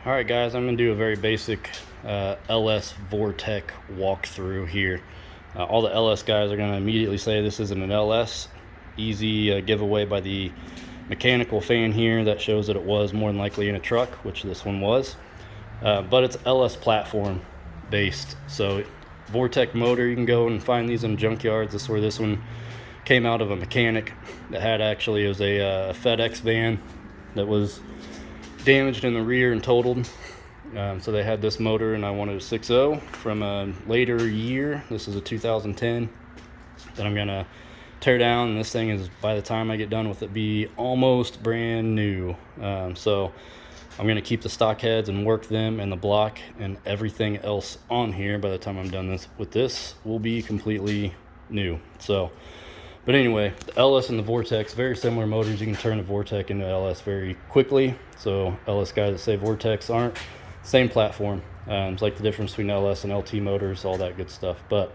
Alright guys, I'm going to do a very basic LS Vortec walkthrough here. All the LS guys are going to immediately say this isn't an LS. Easy giveaway by the mechanical fan here that shows that it was more than likely in a truck, which this one was. But it's LS platform based. So Vortec motor, you can go and find these in junkyards. This is where this one came out of a mechanic that had actually, it was a FedEx van that was damaged in the rear and totaled. So they had this motor, and I wanted a 6.0 from a later year. This is a 2010 that I'm gonna tear down, and this thing is, by the time I get done with it, be almost brand new. So I'm gonna keep the stock heads and work them, and the block and everything else on here. By the time I'm done with this will be completely new. So but anyway, the LS and the Vortex, very similar motors. You can turn a Vortec into LS very quickly. So LS guys that say Vortex aren't, same platform. It's like the difference between LS and LT motors, all that good stuff. But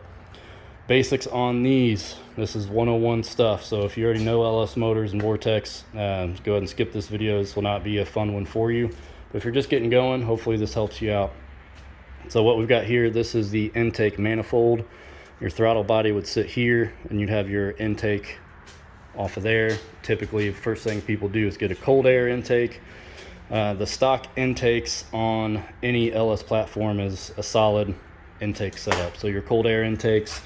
basics on these, this is 101 stuff. So if you already know LS motors and Vortex, go ahead and skip this video. This will not be a fun one for you. But if you're just getting going, hopefully this helps you out. So what we've got here, this is the intake manifold. Your throttle body would sit here, and you'd have your intake off of there. Typically, first thing people do is get a cold air intake. The stock intakes on any LS platform is a solid intake setup. So your cold air intakes,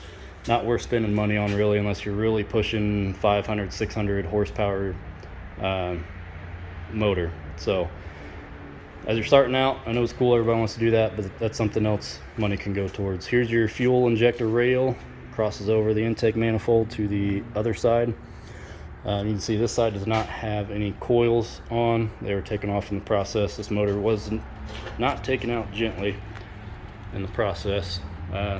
not worth spending money on really, unless you're really pushing 500, 600 horsepower motor. So as you're starting out, I know it's cool, everybody wants to do that, but that's something else money can go towards. Here's your fuel injector rail, crosses over the intake manifold to the other side. You can see this side does not have any coils on. They were taken off in the process. This motor was not taken out gently in the process.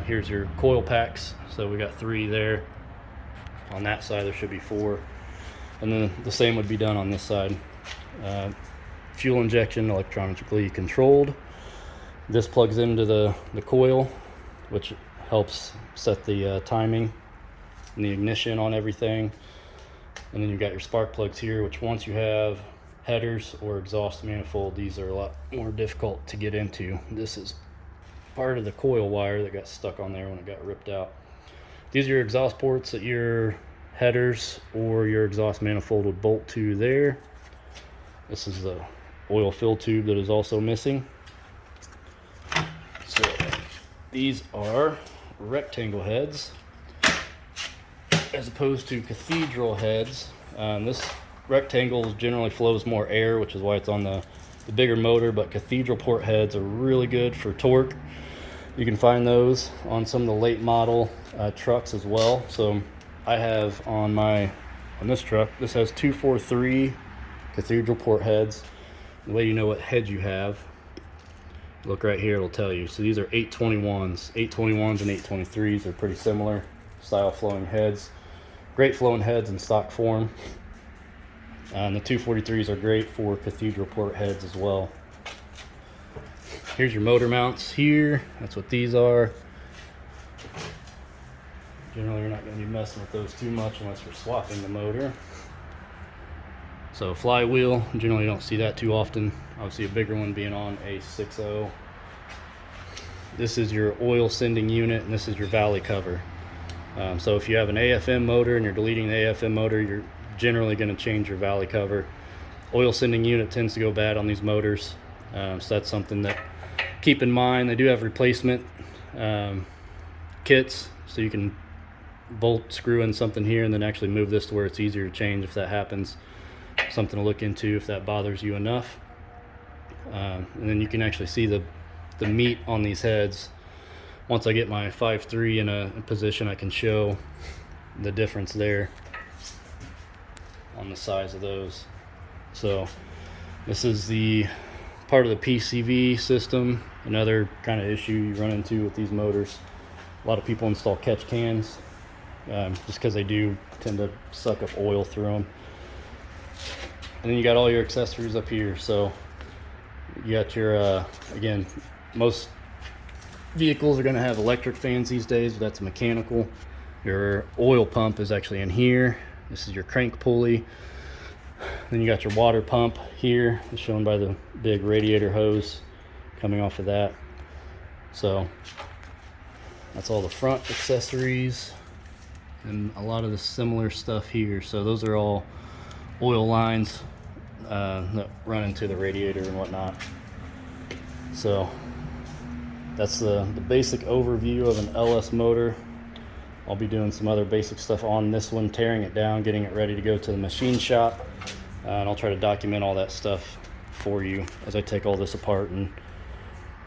Here's your coil packs. So we got 3 there. On that side there should be 4. And then the same would be done on this side. Fuel injection, electronically controlled. This plugs into the coil, which helps set the timing and the ignition on everything. And then you've got your spark plugs here, which once you have headers or exhaust manifold, these are a lot more difficult to get into. This is part of the coil wire that got stuck on there when it got ripped out. These are your exhaust ports that your headers or your exhaust manifold would bolt to there. This is the oil fill tube that is also missing. So these are rectangle heads as opposed to cathedral heads. This rectangle generally flows more air, which is why it's on the bigger motor, but cathedral port heads are really good for torque. You can find those on some of the late model trucks as well. So I have on this truck, this has 243 cathedral port heads. The way you know what head you have, look right here, it'll tell you. So these are 821s. 821s and 823s are pretty similar style flowing heads. Great flowing heads in stock form. And the 243s are great for cathedral port heads as well. Here's your motor mounts here. That's what these are. Generally, you're not going to be messing with those too much unless you're swapping the motor. So flywheel, generally you don't see that too often. Obviously a bigger one being on a 6.0. This is your oil sending unit, and this is your valley cover. So if you have an AFM motor and you're deleting the AFM motor, you're generally going to change your valley cover. Oil sending unit tends to go bad on these motors. So that's something that keep in mind. They do have replacement kits, so you can bolt screw in something here and then actually move this to where it's easier to change if that happens. Something to look into if that bothers you enough. And then you can actually see the meat on these heads. Once I get my 5.3 in a position, I can show the difference there on the size of those. So this is the part of the PCV system. Another kind of issue you run into with these motors, a lot of people install catch cans just because they do tend to suck up oil through them. And then you got all your accessories up here. So you got your again, most vehicles are going to have electric fans these days, but that's mechanical. Your oil pump is actually in here. This is your crank pulley. Then you got your water pump here, as shown by the big radiator hose. coming off of that. So that's all the front accessories and a lot of the similar stuff here. So those are all oil lines that run into the radiator and whatnot. So that's the basic overview of an LS motor. I'll be doing some other basic stuff on this one, tearing it down, getting it ready to go to the machine shop, and I'll try to document all that stuff for you as I take all this apart and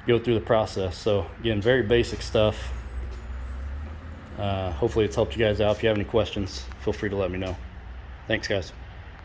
go through the process. So again, very basic stuff. Hopefully it's helped you guys out. If you have any questions, feel free to let me know. Thanks, guys.